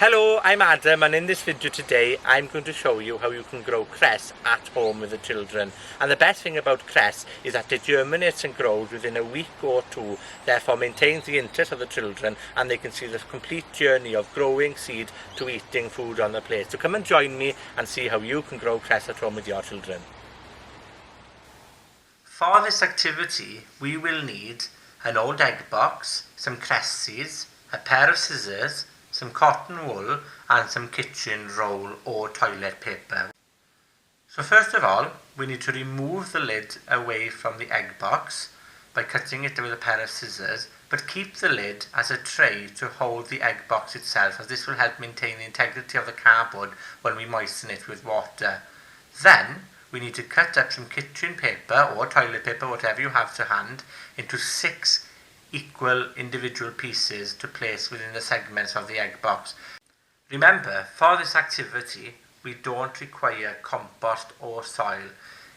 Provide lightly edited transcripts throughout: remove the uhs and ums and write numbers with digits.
Hello, I'm Adam, and in this video today I'm going to show you how you can grow cress at home with the children. And the best thing about cress is that it germinates and grows within a week or two, therefore maintains the interest of the children, and they can see the complete journey of growing seed to eating food on the plate. So come and join me and see how you can grow cress at home with your children. For this activity we will need an old egg box, some cress seeds, a pair of scissors, some cotton wool and some kitchen roll or toilet paper. So first of all, we need to remove the lid away from the egg box by cutting it with a pair of scissors, but keep the lid as a tray to hold the egg box itself, as this will help maintain the integrity of the cardboard when we moisten it with water. Then we need to cut up some kitchen paper or toilet paper, whatever you have to hand, into 6 equal individual pieces to place within the segments of the egg box. Remember, for this activity we don't require compost or soil.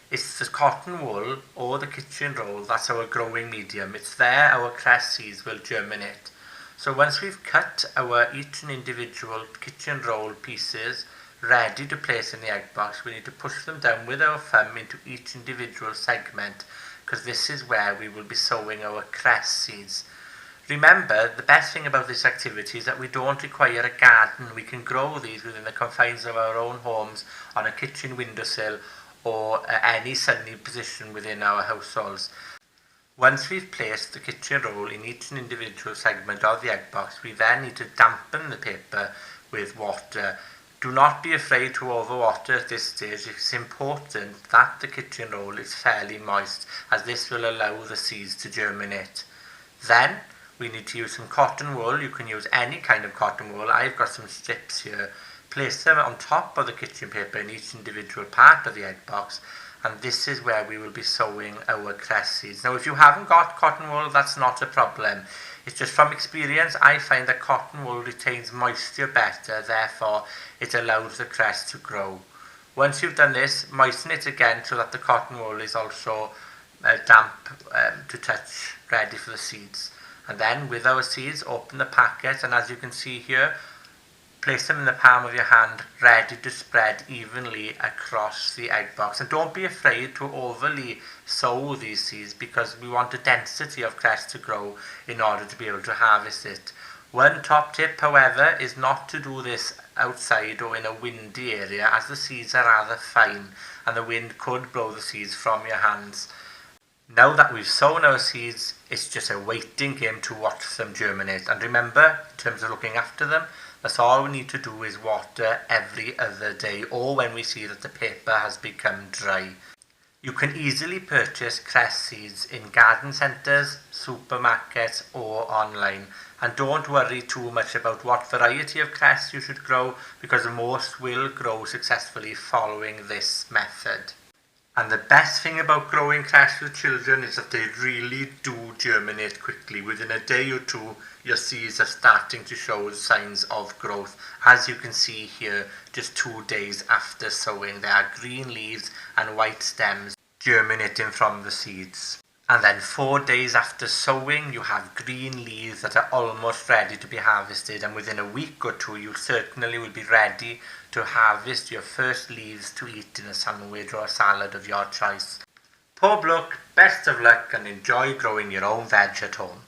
It's the cotton wool or the kitchen roll that's our growing medium. It's there our cress seeds will germinate. So once we've cut our each individual kitchen roll pieces ready to place in the egg box, we need to push them down with our thumb into each individual segment, because this is where we will be sowing our cress seeds. Remember, the best thing about this activity is that we don't require a garden. We can grow these within the confines of our own homes, on a kitchen windowsill or any sunny position within our households. Once we've placed the kitchen roll in each individual segment of the egg box, we then need to dampen the paper with water. Do not be afraid to overwater at this stage. It's important that the kitchen roll is fairly moist, as this will allow the seeds to germinate. Then we need to use some cotton wool. You can use any kind of cotton wool. I've got some strips here. Place them on top of the kitchen paper in each individual part of the egg box, and this is where we will be sowing our cress seeds. Now, if you haven't got cotton wool, that's not a problem. It's just from experience, I find that cotton wool retains moisture better, therefore it allows the cress to grow. Once you've done this, moisten it again so that the cotton wool is also damp to touch, ready for the seeds. And then with our seeds, open the packet, and as you can see here, place them in the palm of your hand, ready to spread evenly across the egg box. And don't be afraid to overly sow these seeds, because we want a density of cress to grow in order to be able to harvest it. One top tip, however, is not to do this outside or in a windy area, as the seeds are rather fine and the wind could blow the seeds from your hands. Now that we've sown our seeds, it's just a waiting game to watch them germinate. And remember, in terms of looking after them, that's all we need to do is water every other day, or when we see that the paper has become dry. You can easily purchase cress seeds in garden centres, supermarkets or online. And don't worry too much about what variety of cress you should grow, because most will grow successfully following this method. And the best thing about growing cress with children is that they really do germinate quickly. Within a day or two, your seeds are starting to show signs of growth. As you can see here, just 2 days after sowing, there are green leaves and white stems germinating from the seeds. And then 4 days after sowing, you have green leaves that are almost ready to be harvested. And within a week or two, you certainly will be ready to harvest your first leaves to eat in a sandwich or a salad of your choice. Poor luck, best of luck, and enjoy growing your own veg at home.